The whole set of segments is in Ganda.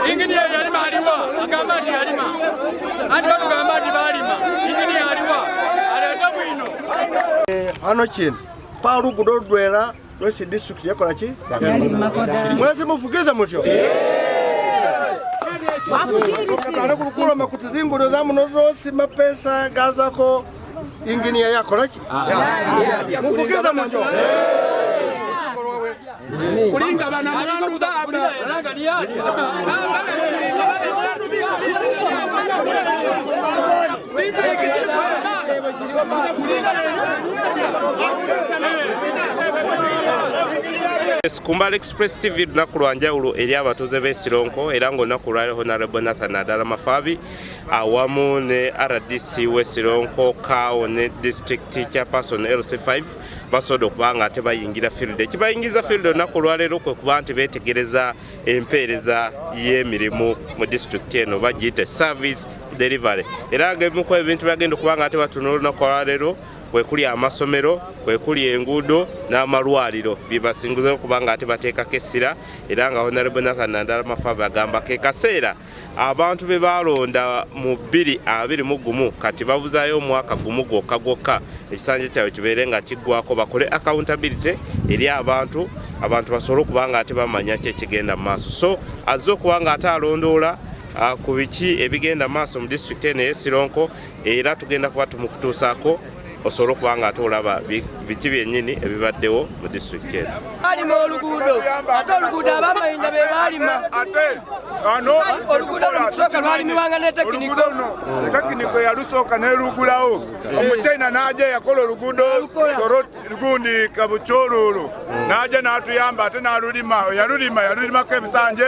Engineer yalima aliwa agamba nti yalima andi bagamba nti balima engineer aliwa aleta bwino ano kino pa luguudo lwera lwesi district yakola ki mwezi mufukiza mutyo katana kulukula makuti zingudo za muno zose mapesa gazako engineer yakola ki mufukiza mutyo kulinga bana mwandu baba langa ni yali Kumbala Express TV nakulwanjawulo eri abatuze b'Esironko era ng'onakulwaleho Honorable Nathan Adala Mafabi awamu ne RDC w'Esironko Kao ne District Chairperson LC5 basobola okuba nga ate bayingira field. Ekibayingiza field onakulwaleero kwe kuba nti beetegereza empeereza y'emirimu mu district eno bagiyite service delivery era ng'ebimu ku ebintu bagenda okuba nga ate batunuula olunaku olwaleero kwe kuli amasomero kwe kuli enguudo n'amalwaliro byebasinguza okuba nga ate bateekako essira era nga Honorable Nathan Adala Mafabi agamba ke kaseera abantu be balonda mu 2021 kati babuzaayo omwaka gumu gwokka ekisanja kyabwe kibeere nga kiggwako bakole accountability eri abantu basobole okuba nga ate bamanya ki ekigenda mu maaso so azze okuba nga ate alondoola ku biki ebigenda mu maaso mu district eno y'Esironko era tugenda kuba tumukutuusaako osobola okuba nga ate olaba biki byennyini ebibaddewo mu district eno. balima oluguudo ate oluguudo abamayinja be balima ate oluguudo lukusooka lwalimiwanga ne tekiniko yalusooka nerugulawo omuchina n'aja yakola oluguudo lugundi kabuchororo n'aja n'atuyamba ate n'alulima yalulimako ebisanja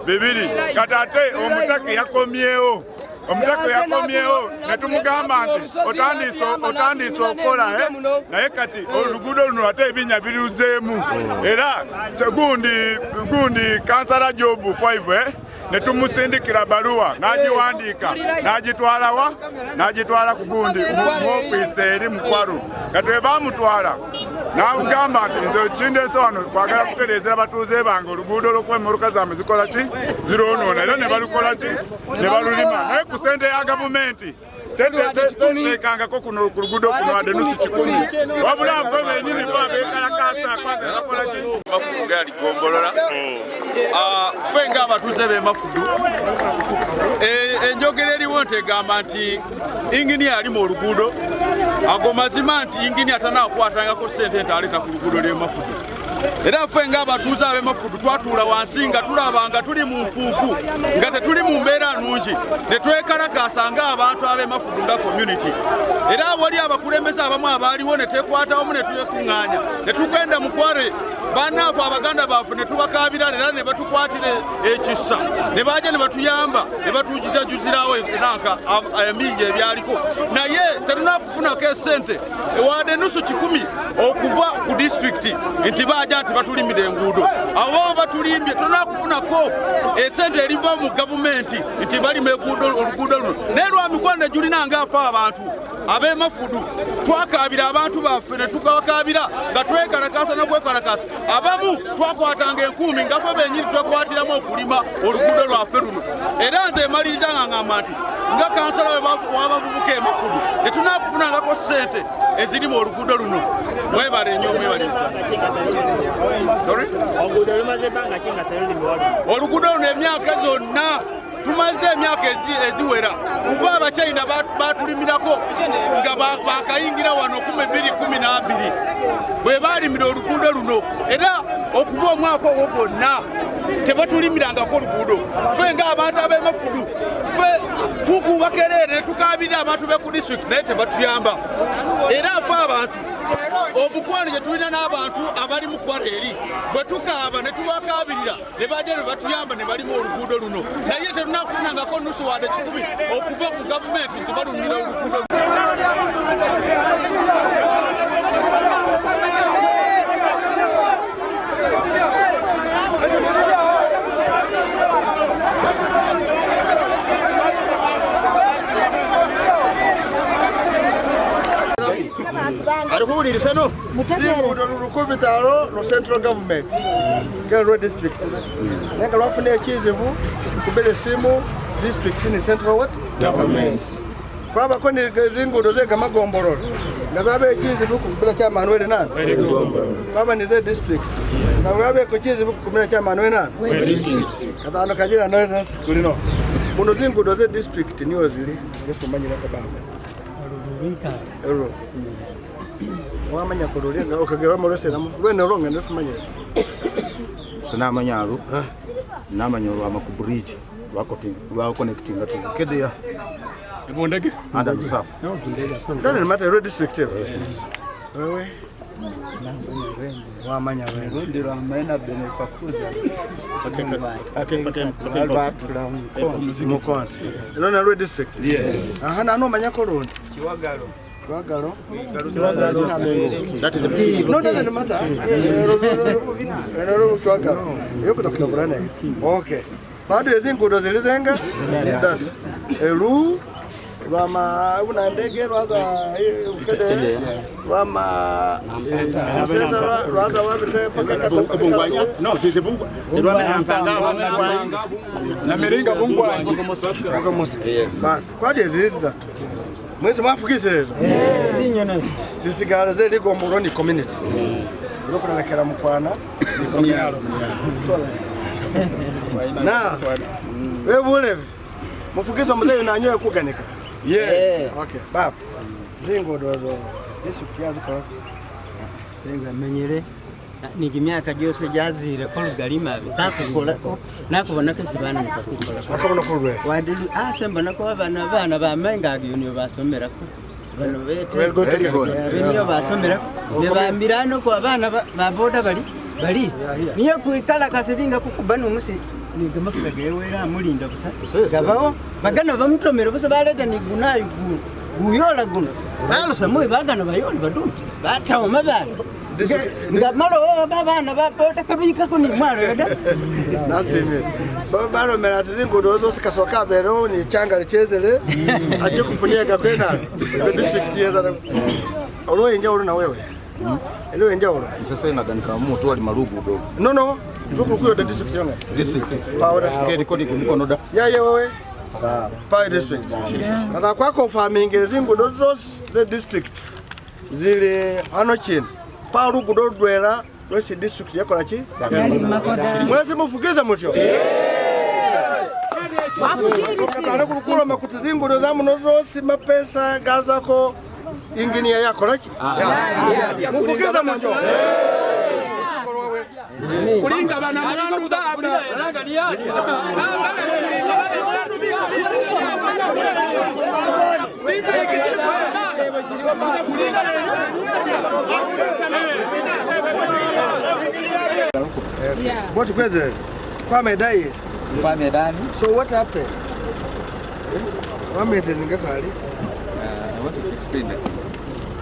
bibiri kati ate omutaka yakomyewo omutaka yakomyewo netumugamba nti otandise okola naye kati oluguudo luno ate ebinya biruzeemu era gundi kansala Job 5 netumusindikira baluwa n'agiwandiika n'agitwala ku gundi mu ofiisi eri Mukwaru kati bwe baamutwala n'amugamba nti nze kindeese wano kwagala kutereezera batuuze bange oluguudo olw'okuba emmoloka zammwe zikola ki zironoona era ne balukola ki ne balulima naye ku ssente ya gavumenti tekangako kuno ku luguudo kuno wadde nusu 10 wabula mbo benyini bo abeekalakaasa kwagala bakola ki mafudu gali gombolola ffe ng'abatuuze b'e Mafudu enjogera eriwo ntegamba nti engineer ali mu luguudo ago mazima nti engineer tanaakwatangako ssente ntaleta ku luguudo ly'e Mafudu era ffe ng'abatuuze ab'e Mafudu twatuula wansi nga tulaba nga tuli mu nfuufu nga tetuli mu mbeera nnungi ne twekalakaasa ng'abantu ab'e Mafudu nga community era wali abakulembeze abamu abaaliwo ne twekwatawamu ne twekuŋŋaanya ne tugenda mu Kwale bannaffe abaganda baffe ne tubakaabira era ne batukwatira ekisa ne baja ne batuyamba ne batujijajuzirawo enanka emingi ebyaliko naye tetunakufunako esente wadde nusu 10 okuva ku district nti baja nti batulimira enguudo abo batulimbye tunakufunako esente eriva mu gavumenti nti balima oluguudo luno naye lwamikwano ejulina ngaafa abantu ab'e Mafudu twakaabira abantu baffe ne tukabakaabira nga twekalakaasa n'okwekalakaasa abamu twakwatanga 10 nga ffe bennyini twekwatiramu okulima oluguudo lwaffe luno era nze emaliriza nga ngamba nti nga kansala w'abavubuka e Mafudu ne tunaakufunangako ssente ezirimu oluguudo luno mwebale nnyo mwebale oluguudo luno emyaka zonna tumaze emyaka eziwera kuva abachina batulimirako nga bakayingira wano 2012 bwe balimira oluguudo luno era okuva omwaka ogwo gwonna tebatulimirangako oluguudo ffe ng'abantu ab'e Mafudu ffe tukubakereere ne tukaabira abantu be ku district naye tebatuyamba era ffe abantu obukwano gye tulina n'abantu abali mu Kwale eri bwe tukaaba ne tubakaabirira ne bajja ne batuyamba ne balimu oluguudo luno naye tetunakufunangako nusu wadde 10 okuva ku gavumenti nti balumira oluguudo Arihuri sano. Zingudo lukubitalo no central government. Kero district. Nanga lwafune kizibu kubele simu district ni central what? Government. Kwaba koni zingudo zega magombororo. Ngazabe kizibu kubele cha Manuel nani? Kwaba ni ze district. Ngazabe ko kizibu kubele cha Manuel nani? District. Katano kajira noise kulino. Muno zingudo ze district niyo zili. Yesu manyira kwa baba. Ero. Wamanya kurulinga okagera morose namu. Wene ronga ndesumanyira. Sinamanyaru. Namanyoro amakubridge. Wako connecting to Kedia. Ebondege? Under the south. Doesn't matter road district. Wewe. Wamanya wewe. Ndio amaina benefakuza. Mukonzi. Lona road district. Yes. Aha no manya korundi. Chiwagalo. Chiwagalo. That is the key. No, doesn't matter. Chiwagalo. Yoko tukinaburana. Okay. Bado yezingudo zilizenga. That. Elu Rama una ndege rwaga ukede Rama sasa rwaga wabite paka Bungwanya no tize bungwa rwame ampanga Na miringa bungwa yes bas kwa disease that mwezi mafukise lezo sinyona disigara zeli gomboroni community rokona nakera mukwana na wewe mufukise mzee nanyoe kuganika. Yes. Okay. Baba. Zingudo zo. Yesu kiazo kwa. Senga menyere nigimyaka gyose jazire ko lugalima bitakukola ko nakubona kesibana mukakikola. Akabona kurwe. Wadilu asemba nako abana bamenga agiyonyo basomera ko. Bano bete. Benyo basomera. Ne bambirano ko abana baboda bali. Niyo kuikala kasibinga kukubana umusi nigamafugageewera mulinda busa gabawo bagana bamutomera busa baleta nigunayo guyola guno balusa moyo bagana bayoli badumbi batawo mabana ngamalo babana bapota kabika kuni mwalo yada nasime balo mera zingudo zo sikasoka bero ni changa lichezele aje kufuniega kwena district yeza olo enjawulo na wewe elo enjawulo sasa inaganika mtu ali marugudo no Zuku kuyo the district yonga. District. Powder. Kedi kodi kumikonoda. Ya wewe. Power district. Na kwako farming zingudo zose the district. Zile anochin. Paru gudodwera wesi district yakola ki? Mwezi mufugeza mutyo. Katana kulukula makuti zingudo zamu nozosi mapesa gazako inginia yakola ki? Mufugeza mutyo. Kulinga bana mwandu baba. What kweze? Kwa medai. Kwa medani. So what happened? What made it ngatali? I want to explain that.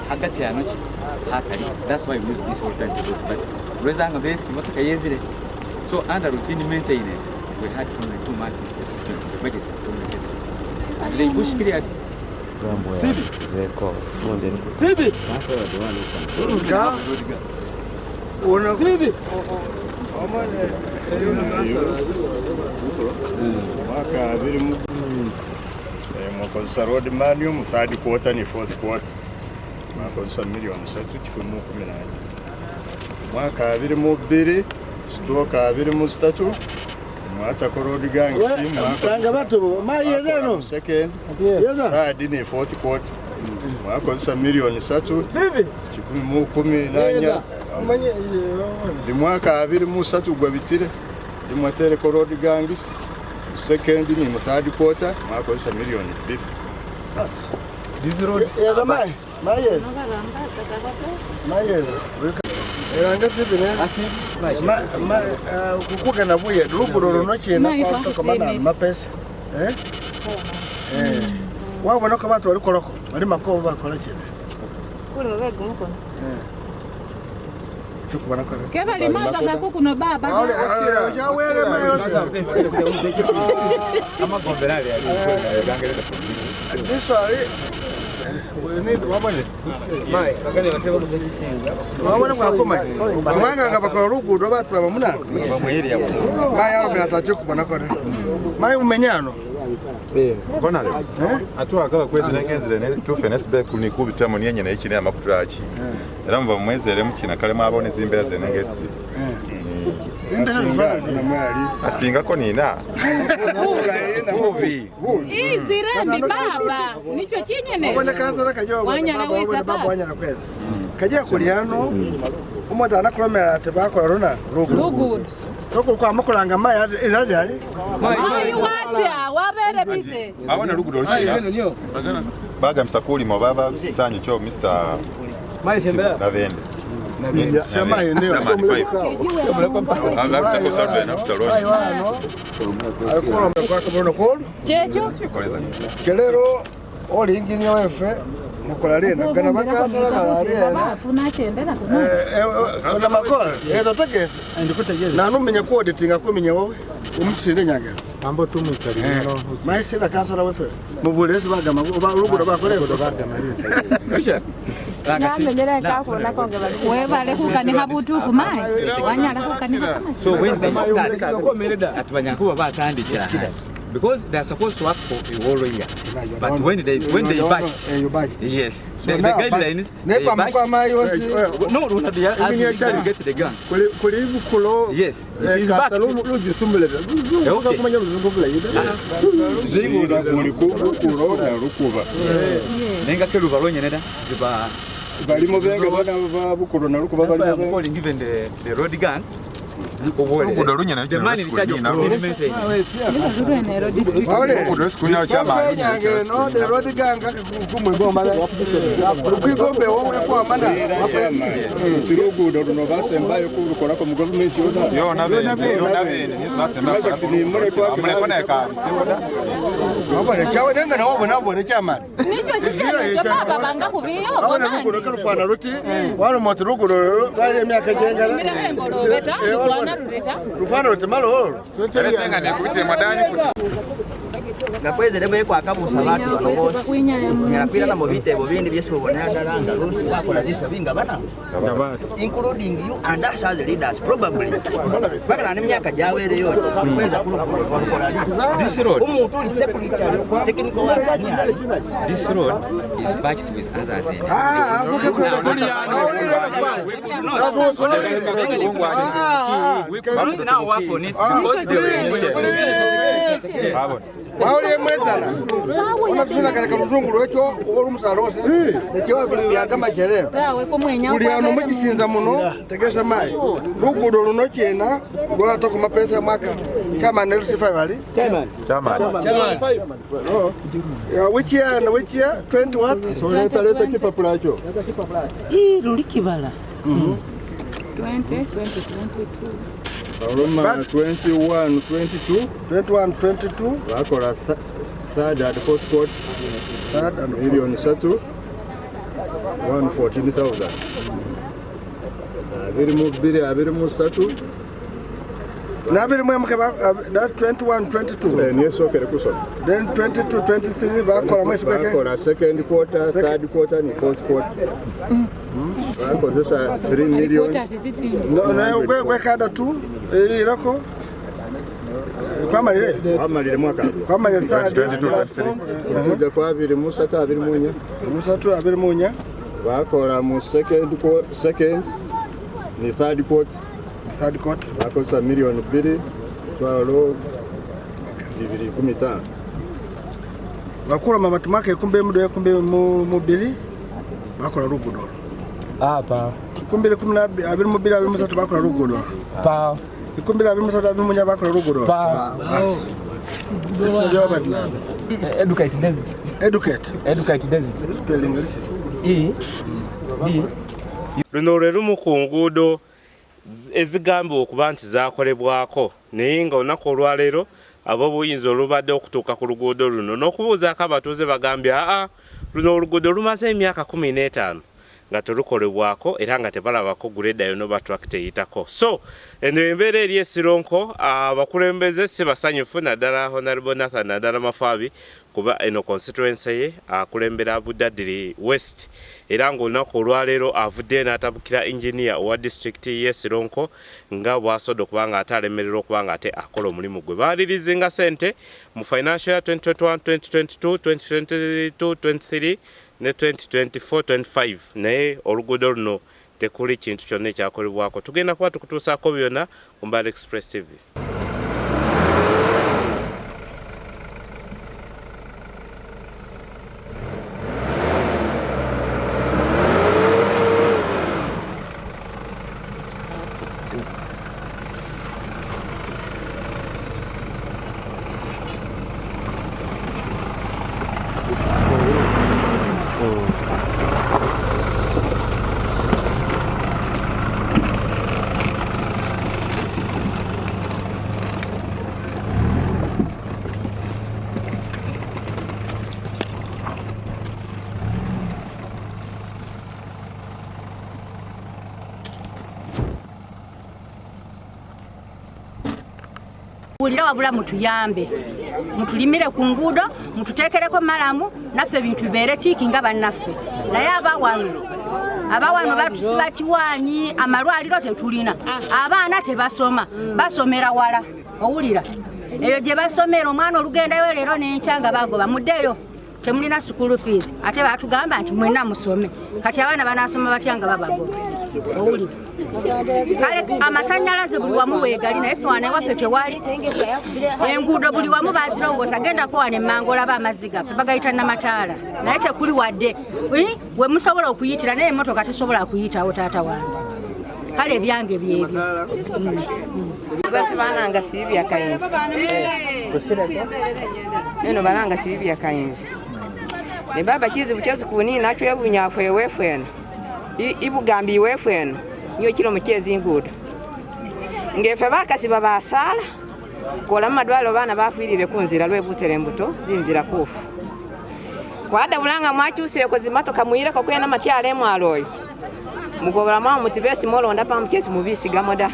Hakati anochi. Hakari. That's why we use this whole time to do. But Rezanga base motoka yezire. So under routine maintenance, we had only 2 months instead of 20. The budget was only 10. Bush cleared. Sibi. Zeko. Sibi. Una Sibi. Mwaka abiri mwakozesa road manium third quarter ni fourth quarter mwakozesa milioni 3 kikumu 11 mwaka abiri mu 2 stroke abiri mu 3 mwata ko road gang Tanga batu mayezeno second yeza third ni fourth quarter mwakozesa milioni 3 Sibi. kikumu 18 manye ndi mwaka abiri mu 3 gwa bitire ndi mwatere ko road gangs second ni mu third quarter mwakozesa milioni 2 this road yeza mayeza Eranga sibine kukuka na buye luguro no chena kwa kutoka mana mapesa wabona ko batu bari koroko bari makobo bakora chena kule wego muko tukubona ko keba limaza bako kuno baba ya wele mayo Ama gomberali this one wabona kwakoma kubanga nga bakola oluguudo batulaba munana mayi alobera atakikubona kone mayi mumenyano Konale atwagala kwezirengenzire ne tufe nesbe kunikubitamu nyenye na ikine amakutulaki era mva mwezere mukina kale mabone zimbera zenengesi asingako nina Izirembi baba nicho chinyene wabona kansala kajogo baba wanyala kwezi kajya kuliano umoda anakulomera ati bakola rona rugudo toko kwa makulanga mayi irazi ali mayi watya wabere bize abona lugudo lukira baga msakuli mo baba sanyi cho Mr. Mayi shembera Navende Shama eneo checho kelero oli ingini wefe mukola lena kana bakasala balalena bafuna chendera kuna ona makola ezo tegese ndikutegeze na numenya ku auditing akomenya wowe umutsinde nyagera mambo tumukalino maisha kasala wefe mubulezi bagama balugudo bakoleko Kisha webale kukaniha butufu mayi wanyala kukaniha kama so when they start atubanyakuba batandika because they are supposed to work for a whole year but when they batched yes the guidelines no they are get the gun kulivu kulo yes it is back to lujisumbule okay kumanya muzunguvula zibuda kulo rukuba nenga keluva lonyene ziba balimo benga bana babukulo na rukuba bali given the road gun rukudo lunyana the man in charge of maintain rukudo sikunya chama no the road ganga kumwe bomba rukigombe wowe kwa mana rukudo runo basembayo kubukora ko mu government yo na bene ni basemba ni mure kwa amune ka abone chawe nenga na wabona abone chama nisho shishana baba banga kubiyo abone rukudo karufana ruti wano moto rukudo kale myaka jengala mirengolo beta rufana rureta rufana ruti malo senga ne kubitire madani kuti ngakweze debe kwa kabusa batu balobosi ngapira na mobitebo bindi byesu ubona dalanga rusi bakola disha binga bana including you and us as leaders probably baka na myaka jawere yote kweza kulokola this road umuntu li security technical work this road is batched with answers we could now work on it because Waule mwezana unatuna katika ruzungu lwecho olumusalosi nekiwa byagama jerero tawe ko mwenya kuliano mukisinza muno tegeza mai rugudo luno chena lwata ku mapesa mwaka chama ne lusifa bali chama ya which year 20 what so leta kipa placho rulikibala 2022 Roma 21, 22 bakola third and fourth court million satu 114,000 abiri mu satu nabiri mwe mukaba that 21 22 ni sokere kusoma then 22 23 bakola mwezi peke bakola second quarter third quarter ni fourth quarter bakozesa 3 million no we kada tu irako kwamalire mwaka kwamalire 22 kuja kwa abiri mu satu abiri munya bakola mu second ni third quarter bakosa million 2 twalo 215 bakura mabati make kumbe mudo kumbe mubili bakola rugudo apa kumbile 12 abiri mubili abiri musatu bakola rugudo pa kumbile abiri musatu abiri munya bakola rugudo pa educate David spelling e d luno lwe lumu ku nguudo ezigambibwa okuba nti zakolebwako naye nga olunaku olwaleero ab'obuyinza olubadde okutuuka ku luguudo luno n'okubuuzaako abatuuze bagambye luno oluguudo lumaze emyaka 15 nga tulukolebwako era nga tebalabako greda yono batrakta eyitako. So eno embeera eri Sironko abakulembeze si basanyufu naddala Honorable Nathan Nadala Mafabi kuba eno constituency ye akulembera Budadiri West era ng'olunaku olwaleero avudde n'atabukira engineer owa district ye Sironko nga bw'asodde okubanga ate alemererwa okubanga ate akola omulimu gwe baalirizinga sente mu financial year 2021 2022 2022 23 ne 2024-25 naye oluguudo luno tekuli kintu kyonna ekyakolebwako. Tugenda kuba tukutuusaako byonna ku Mbale Express TV. Bulira wabula mutuyambe mutulimire ku nguudo mututeekereko malamu naffe ebintu bibeere tiiki nga bannaffe naye abawano batusiba kiwaanyi amalwaliro tetulina abaana tebasoma basomera wala owulira eyo gye basomera omwana olugendayo leero n'enkya nga bagoba muddeyo temulina school fees ate batugamba nti mwenna musome kati abaana banaasoma batya nga babagoba owulira kale amasannyalaze buli wamu weegali naye ffe wana ewaffe tewali enguudo buli wamu bazirongoosa gendako wana emmango olaba amazzi gaffe bagayita namataala naye tekuli wadde we musobola okuyitira naye emmotoka tesobola kuyitawo taata wange kale ebyange byebyo bananga Silvia Kayenzi eno bananga Silvia Kayenzi ne baba chizi buchezi kuni nacho yabunyafu ewefu eno ibugambi iwefu eno niyo kilo muchezi ngudo ngefe bakasiba basala kola madwalo bana bafirire kunzira lwebutere mbuto zinzira kufu kwada bulanga mwakyusire ko zimatoka muire ko kwena matyale mwaloyo mugobora mwa mutibesi molonda pa mchezi mubisi gamoda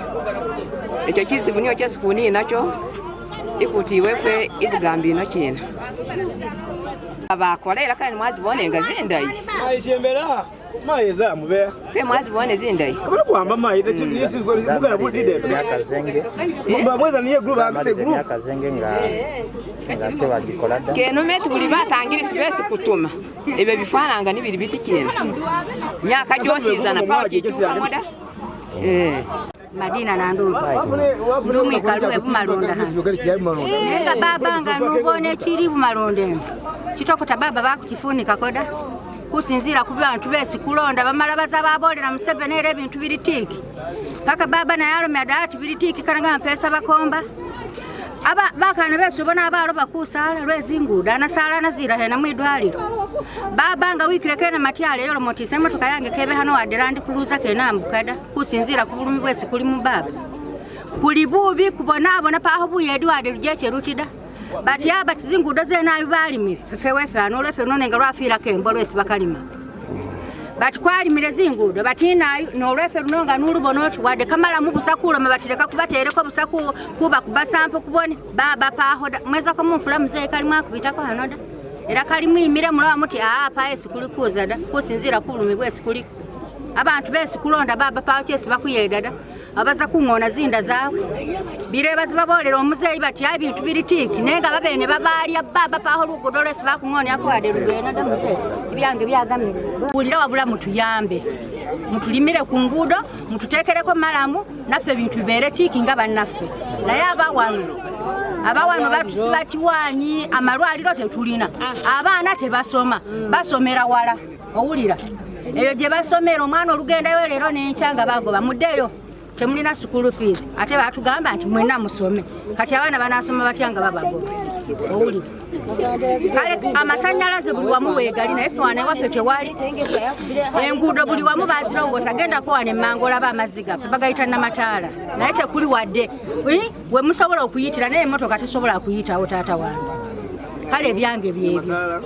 ekyo kizibu niyo kyesi kuni nacho ikuti iwefe ibugambi ino kina abakolera kandi mwazibonenga zindayi ayishembera mayeza mube pe mwazibone zindayi kabula kwamba mayita chiti mugala budide yakazenge mbabweza niye group amise group yakazenge nga tewa gikolada keno metu buli batangiri sibesi kutuma ebe bifananga ni biri bitikina myaka josizana pa kitukamoda Madina na nduru ndumi kalwe bumalonda nenga baba nga nubone kiri bumalonde kitokota baba bakukifunika koda kusinzira ku bantu besi kulonda bamala baza babolera Museveni era ebintu biri tiki paka baba na yalo myadati biri tiki kananga mpesa bakomba aba bakana besu bona abalo bakusala lwezinguda anasala nazira hena mwidwaliro baba nga wikireke matyale yolo motise motoka yange kebe hano wadirandi kuluza kenambukada kusinzira ku bulumi bwesi kuli mu baba kuli bubi kubona abona paho buyedu adirjeche rutida bati aba tizingudo zena bibalimire fefewefe anolefe nonenga lwafira kembo lwesi bakalima bati kwali mirezingudo bati nayo nolwefe runonga nulubonoti wade kamala mubusakula mabatireka kubatereko busaku kuba kubasampo kubone baba pahoda mweza ko mufula mzee kali mwakubitako hanoda era kali mwimire mulawa muti pa esi kuli kuzada kusinzira kubulumi bwesi kuli abantu besi kulonda baba paho kyesi bakuyedada abaza kungona zinda zawe bireba zibabolera omuzeyi bati ebintu biri tiki nenga babene babalya baba paho lugudo lwesi bakungona yakwade lugena da muzeyi byange byagamire bulira wabula mutuyambe mutulimire ku nguudo mututeekereko malamu naffe ebintu bibeere tiki nga bannaffe naye abawano batusiba kiwaanyi amalwaliro tetulina abaana tebasoma basomera wala owulira eyo gye basomera omwana olugendayo leero n'enkya nga bagoba muddeyo temulina school fees ate batugamba nti mwenna musome kati abaana banaasoma batya nga babagoba owulira kale amasannyalaze buli wamu weegali naye ffe wana ewaffe tewali enguudo buli wamu bazirongoosa gendako wana emmango olaba amazzi gaffe bagayita namataala naye tekuli wadde we musobola okuyitira naye emmotoka tesobola kuyitawo taata wange kale byange byebyo.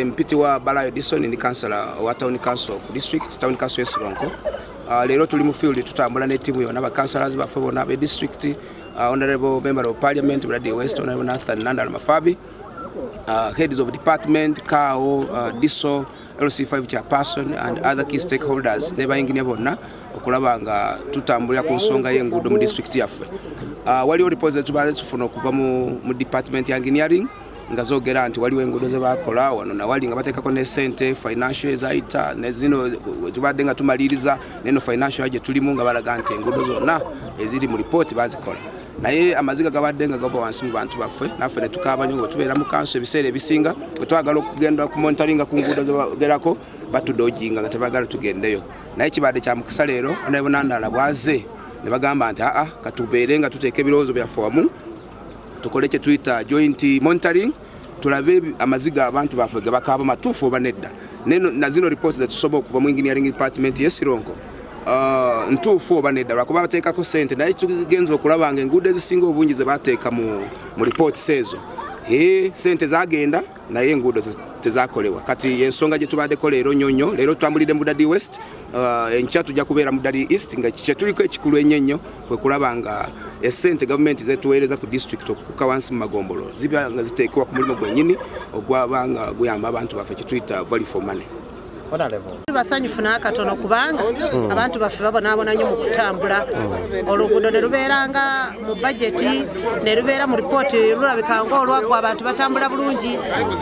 Mpiti wa Balayo Dison ni councillor wa Town Council District Town Council Esironko. Lero tuli mu field tutambula ne timu yona ba councillors baffe bona be district, honorable member of parliament Brady West, honorable Nathan Nandala Mafabi, heads of department, KAO, DISO, LC5 chairperson and other key stakeholders neba ingine bonna okulaba nga tutambulira ku nsonga y'enguudo mu district yaffe. Waliwo reports tubale tufuna okuva mu department ya engineering nga zogera nti waliwo enguudo ze bakola wano na wali nga bateekako ne sente financial ezaita ne zino tubadde nga tumaliriza neno financial aje tulimu nga balaga nti enguudo zonna eziri mu report bazikola. Naye amaziga gabadde nga gava wansi mu bantu baffe naffe ne tukaabanya ngo tubeera mu kanso ebiseera ebisinga bwe twagala okugenda ku monitoringa ku nguudo zebagerako batudojinga nga tebagala tugendeyo. Naye kibadde kya mukisa leero Honorable Nandala bwaze ne bagamba nti katubeere nga tuteeka ebirowoozo byaffe wamu tukole kye tuyita joint monitoring tulabe amaziga abantu baffe ge bakaaba matuufu oba nedda. Na zino reports zetusobola okuva mu engineering department y'Esironko ntuufu oba nedda lwakuba bateekako sente naye tugenza okulaba nga enguudo ezisinga obungi ze bateeka mu reports ezo sente zagenda naye enguudo tezakolewa. Kati ensonga gye tubaddeko leero nyonyo leero tutambulidde mu Budadi West, enkya tujja kubeera mu Budadi East nga kye tuliko ekikulu ennyo kwe kulaba nga esente gavumenti zetuweereza ku district okuka wansi mu magombolo ziba nga ziteekebwa ku mulimu gwennyini ogwaba nga guyamba abantu baffe kye tuyita value for money. Basanyufu n'akatono kubanga abantu baffe babonaabona nnyo mu kutambula. Oluguudo ne lubeeranga mu bajeti ne lubeera mu ripooti lulabika ng'olwaggwa abantu batambula bulungi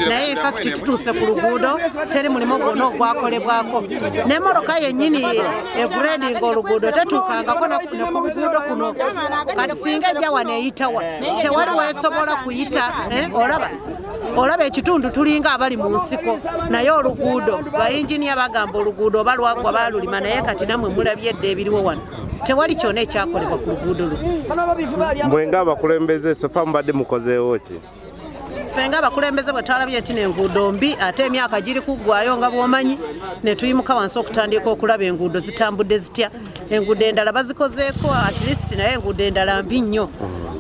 naye infacti tutuuse ku luguudo teri mulimu gwonna ogwakolebwako. Ne moroka yennyini egrading oluguudo tetuukangako ne ku luguudo kuno kati singa ejja wano eyitawa tewali weesobola kuyita olaba ekitundu tulinga abali mu nsiko naye oluguudo bayinjiniya bagamba oluguudo oba lwaggwa baalulima naye kati namwe mulabye edda ebiriwo wano tewali kyonna ekyakolebwa ku luguudo luno. Mmwe ng'abakulembeze sofa mubadde mukozeewo ki? Ffe ng'abakulembeze bwe twalabye nti n'enguudo mbi ate emyaka giri kuggwayo nga bw'omanyi ne tuyimuka wansi okutandika okulaba enguudo zitambudde zitya. Enguudo endala bazikozeeko at least naye enguudo endala mbi nnyo.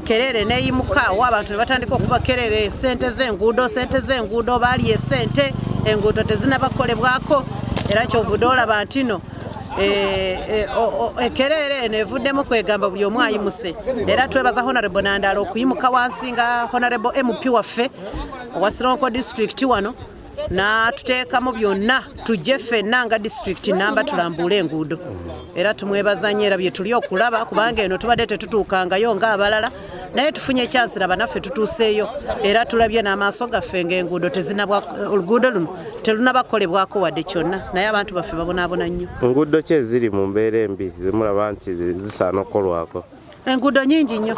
Kerere neyimuka wa abantu ne batandika okuba kerere sente z'enguudo baali esente enguudo tezinabakolebwako era kyovudde olaba nti no ekerere nevuddemu kwegamba buli omu ayimuse. Era twebaza Honorable Nandala okuyimuka wansi nga Honorable MP waffe owa Sironko district wano n'atuteekamu byonna tujje ffenna nga district namba tulambule enguudo. Era tumwebaza nnyo era bye tuli okulaba kubanga eno tubadde tetutuukangayo ng'abalala naye tufunye chance raba naffe tutuuseeyo era tulabye n'amaaso gaffe ng'enguudo oluguudo luno terunabakolebwako wadde kyonna naye abantu baffe babonaabona nnyo. Enguudo ki eziri mu mbeera embi zemulaba nti zisaana okukolwako? Enguudo nyingi nnyo.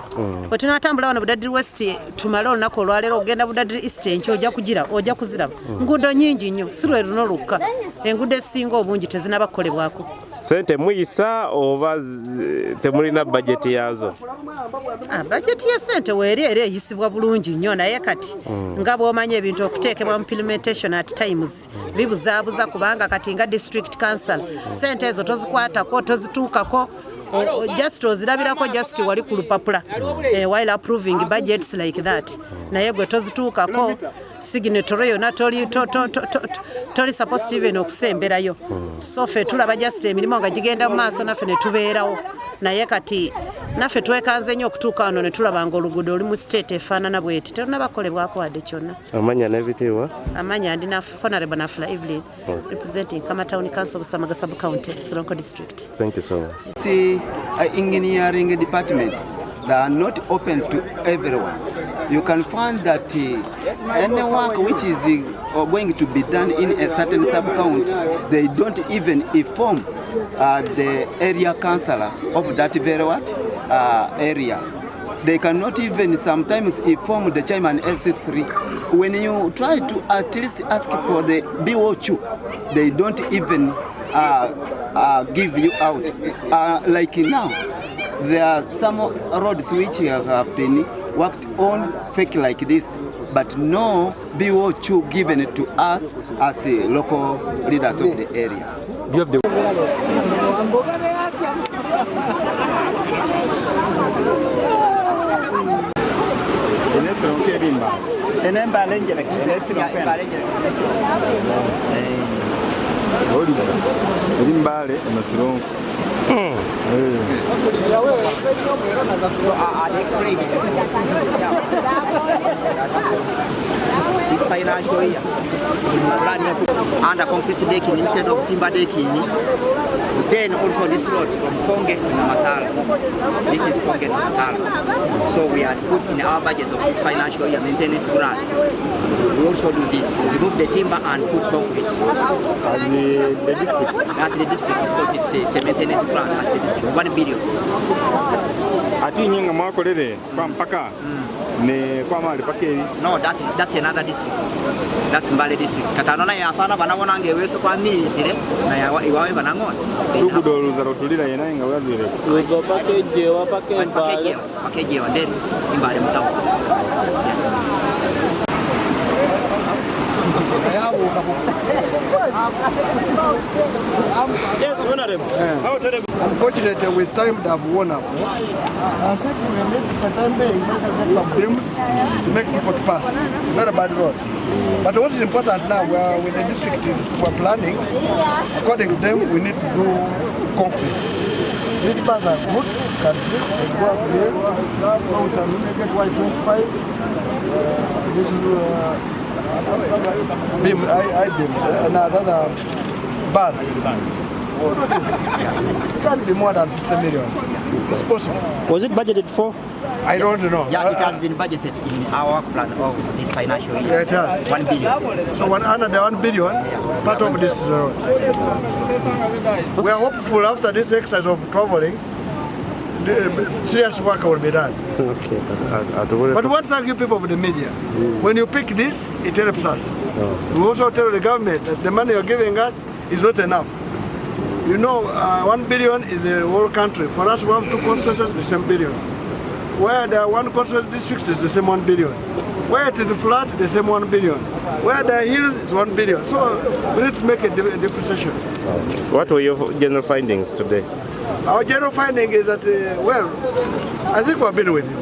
Bwe tunaatambula wano Budadi West tumale olunaku olwaleero ogenda Budadi East enkya ojja kuziraba. Enguudo nyingi nnyo si lwe luno lukka. Enguudo ezisinga obungi tezinabakolebwako. Sente muyisa oba temulina bajeti yazo? Bajeti ya sente weeri era eyisibwa bulungi nnyo naye kati nga bw'omanyi ebintu okuteekebwa mu implementation at times bibuzaabuza kubanga kati nga district council sente ezo tozikwatako tozituukako just ozirabirako just wali ku lupapula while approving budgets like that naye gwe tozituukako signatory yonna toli supposed even okusemberayo. So ffe tulaba just emirimu nga gigenda mu maaso naffe ne tubeerawo naye kati naffe twekanze nnyo okutuuka wano ne tulaba nga oluguudo oli mu state efaanana bweti terunabakolebwako wadde kyonna. Amanya n'ebitiibwa? Amanya ndi Honorable Nafula Evelyn representing Kama Town Council Busamaga Sub County Sironko District. Thank you so much. See, engineering department they are not open to everyone. You can find that any work which is going to be done in a certain sub-county, they don't even inform the area councillor of that very area. They cannot even sometimes inform the chairman LC3. When you try to at least ask for the BOQ, they don't even give you out. Like now, there are some roads which have been worked on fake like this, but no BOQ given to us as local leaders of the area. You have the frontière Enemba. Enemba lenjere. Enesira kwenda. Oliva. Elimbale Sironko. So I'll explain it. This financial year, we plan under concrete decking instead of timber decking. Then also this road from Konge to Namatala. This is Konge to Namatala. So we had put in our budget of this financial year maintenance grant. We also do this. We remove the timber and put concrete. At the district? At the district, of course, it's a maintenance grant at the district. 1 billion. Ati nyinga mwakolere kwa mpaka ne kwa mali pakeri. No, that's another district. That's Mbale district. Katanona ya afana banabona ngeweso kwa minisire na iwawe banangona. Lugudo luzaro tulira yena nga wazire. Luzo pakeje wa pakeje. Pakeje wa ndeni Mbale mtawo. Yes, honorable. Unfortunately, with time they have worn up. I think we need to get some beams to make people to pass. It's a very bad road. But what is important now, we are with the district we're planning, according to them, we need to do concrete. These bars are good, you can see, they go up here, so we can make it Y25. This is beam, I-beams, and another bars. It can't be more than 50 million. It's possible. Was it budgeted for? I don't know. Yeah, it has been budgeted in our plan of this financial year. Yeah, it has. 1 billion. So under the 1 billion, part of this road. We are hopeful after this exercise of traveling, the serious work will be done. Okay, but we want to thank you people of the media. When you pick this, it helps us. We also tell the government that the money you're giving us is not enough. You know, 1 billion is the whole country. For us, we have 2 constituencies, the same billion. Where there are 1 constituency district, is the same 1 billion. Where it is flat, the same 1 billion. Where there are hills, it's 1 billion. So we need to make a differentiation. What were your general findings today? Our general finding is that, well, I think we've been with you.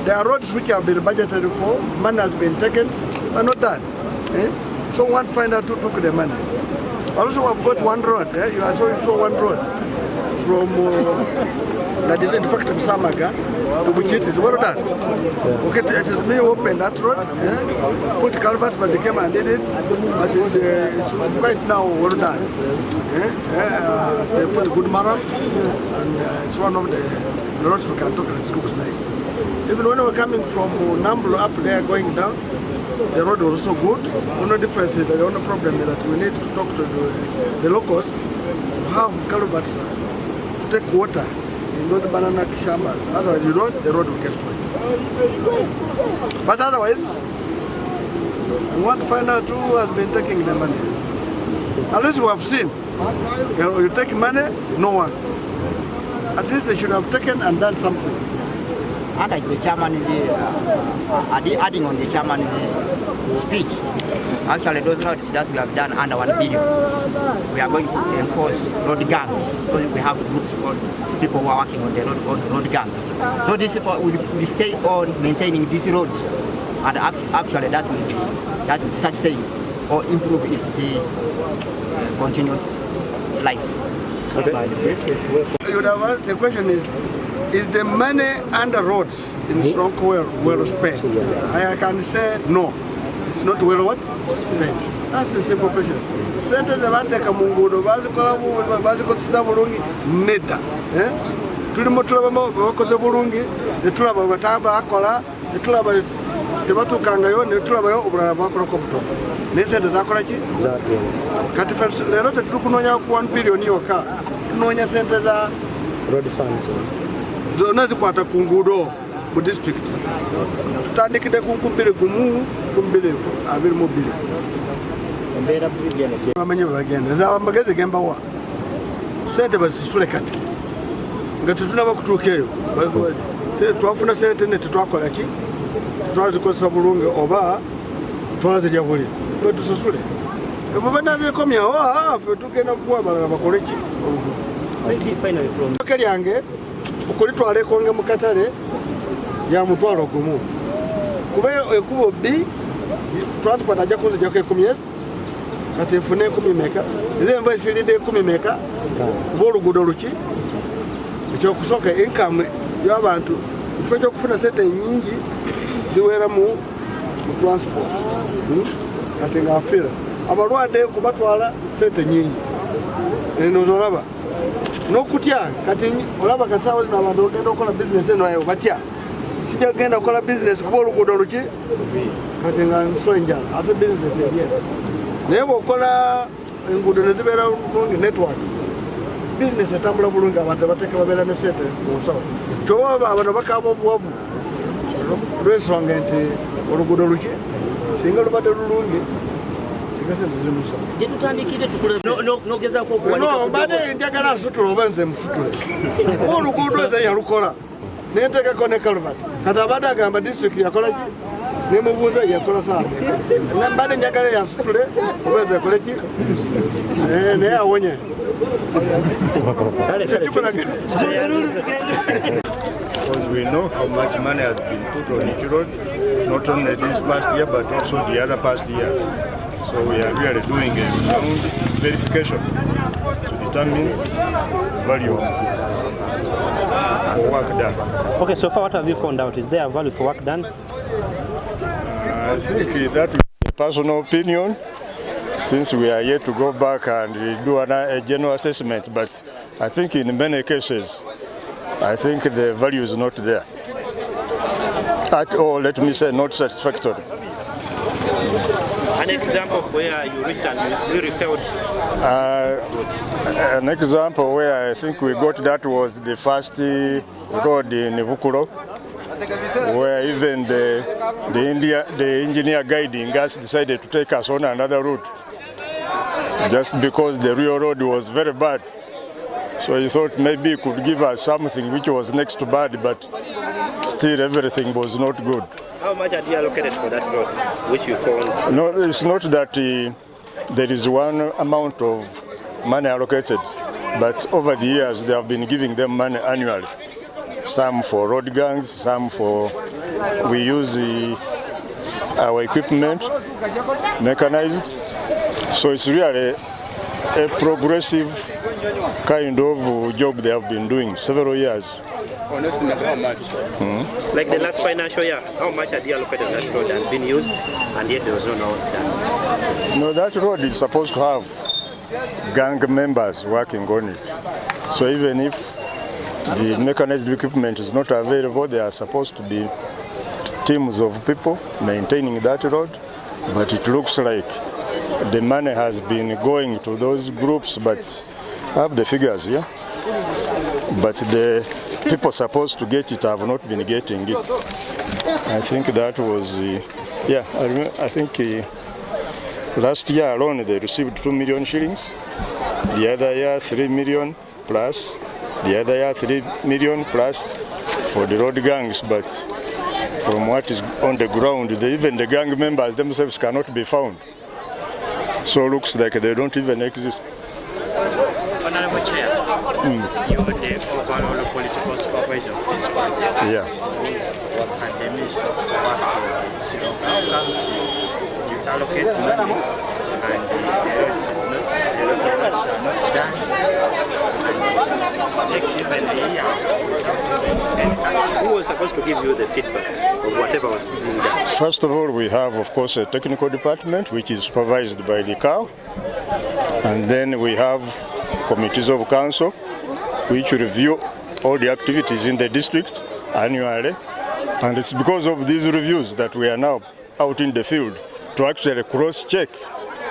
There are roads which have been budgeted for, money has been taken, but not done. So we want to find out who took the money. Also, we've got 1 road. You saw 1 road from that is in fact from Samaga to Buchit. It's well done. Okay, it is me who opened that road. Put culverts, but they came and did it. But it's quite now well done. They put a good maram, and it's one of the roads we can talk and it looks nice. Even when we're coming from Nambulo up there going down, the road was also good. The only difference is that the only problem is that we need to talk to the locals to have culverts to take water in those banana shambas. Otherwise, the road will get spoiled. But otherwise, we want to find out who has been taking the money. At least we have seen. You take money, no one. At least they should have taken and done something. And like the chairman is adding on the chairman's speech. Actually, those roads that we have done under 1 billion, we are going to enforce road gangs because we have groups of people who are working on the road gangs. So these people will stay on maintaining these roads, and actually that will sustain or improve its continued life. Okay. The question is the money under roads in Sironko well spent? I can say no. It's not well what? Spent. That's a simple question. Sente zebateka mu nguudo bazikola bulungi nedda. Tulimo tulaba bakoze bulungi, ne tulaba bataba akola, ne tulaba tebatukangayo, ne tulabayo obulala bwakolako buto. Ne sente zakola ki? Kati lero tetukunonya ku 1 billion yokka. Tunonya sente za road fund. Zona zikwata ku nguudo mu district. Tutandikide ku 2 abiri mu bili. Mbera bigene. Bamenye bagenda. Za mbageze gemba wa. Sente basisule kati. Ngati tunaba kutukeyo. Se twafuna sente ne twakola ki? Twazikosa bulungi oba twazirya buli. Bwe tusasule. Ebo banaze komya afe tugenda kuwa balala bakole ki? Finally from. Bakali yange okulitwala ekonge mu katale ya mutwalo gumu. kuba ekubo B transport ajja kunzija ko 10 years kati efune 10 meka ezemba ifilide 10 meka kuba oluguudo luki ekyokusooka income y'abantu ekifo kyokufuna sente nyingi ziwera mu transport kati ngaafira abalwadde kubatwala sente nyingi eno zolaba n'okutya kati olaba kati saawa zino abantu ogenda okukola bizinesi eno ayo batya sijja kugenda okukola bizinesi kuba oluguudo luki kati nga nso enjala ate bizinesi eryera naye bw'okola enguudo ne zibeera bulungi network bizinesi etambula bulungi abantu abateeka babeera ne sente mu nsawo kyoba abantu bakaaba obuwavu lw'ensonga nti oluguudo luki singa lubadde lulungi mbadde njagala nsutule oba nze musutule kuba oluguudo nze yalukola nenteekako ne kaluvati kati abadde agamba disitulikiti yakolaki nemubuuza yakola saa mbadde njagala yansutule oba nze ekoleki naye awonye Because we know how much money has been put on each road, not only this past year but also the other past years. So we are really doing a round verification to determine the value for work done. Okay, so far what have you found out? Is there a value for work done? I think that will be a personal opinion, since we are yet to go back and do a general assessment, but I think in many cases, I think the value is not there. At all, let me say, not satisfactory. An example of where you reached and you really felt? An example where I think we got that was the first road in Vukuro, where even the engineer guiding us decided to take us on another route, just because the real road was very bad. So he thought maybe he could give us something which was next to bad, but still everything was not good. How much had you allocated for that road, which you found? No, it's not that there is one amount of money allocated, but over the years they have been giving them money annually. Some for road gangs, some for, we use our equipment, mechanized. So it's really a progressive kind of job they have been doing several years. On estimate how much? Like the last financial year, how much had you allocated that road and been used, and yet there was no work done? No, that road is supposed to have gang members working on it. So even if the mechanized equipment is not available, there are supposed to be teams of people maintaining that road. But it looks like the money has been going to those groups, but I have the figures here. But the people supposed to get it have not been getting it. I think that was, I think last year alone they received 2 million shillings. The other year 3 million plus. The other year 3 million plus for the road gangs. But from what is on the ground, even the gang members themselves cannot be found. So it looks like they don't even exist. Honorable Chair, you are the overall political supervisor of this party. Yeah. And the Minister of Works in Ceylon. How comes you allocate money and the roads are not done? And it takes even a year. Who was supposed to give you the feedback of whatever was being done? First of all, we have, of course, a technical department which is supervised by the CAO. And then we have committees of council which review all the activities in the district annually. And it's because of these reviews that we are now out in the field to actually cross-check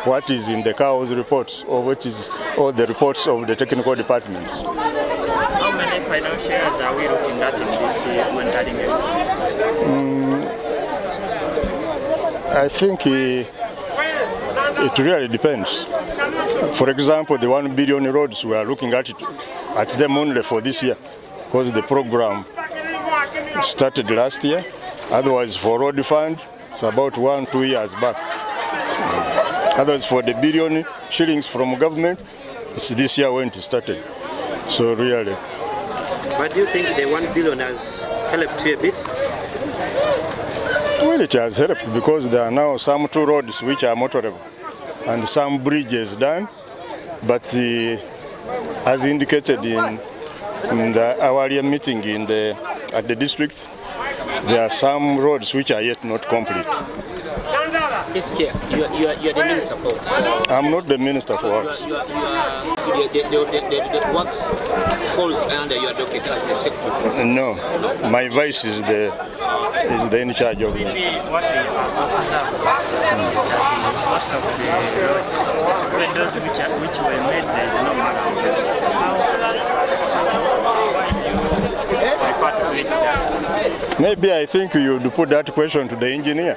what is in the CAO's reports or what is all the reports of the technical departments. How many financials are we looking at in this monitoring exercise? I think it really depends. For example, the 1 billion roads, we are looking at them only for this year because the program started last year. Otherwise, for road fund, it's about 1-2 years back. Otherwise, for the billion shillings from government, it's this year when it started. So really. But do you think the 1 billion has helped you a bit? We Well, it has helped because there are now some 2 roads which are motorable and some bridges done. But as indicated in our earlier meeting at the district, there are some roads which are yet not complete. Yes, Chair. You are the Minister for I'm not the Minister for Works. the works falls under your docket as the secretary. No, my vice is the in charge of that. What they observe, most of the roads, even those which were made, there is no matter. Why you prefer to make that? Maybe I think you would put that question to the engineer.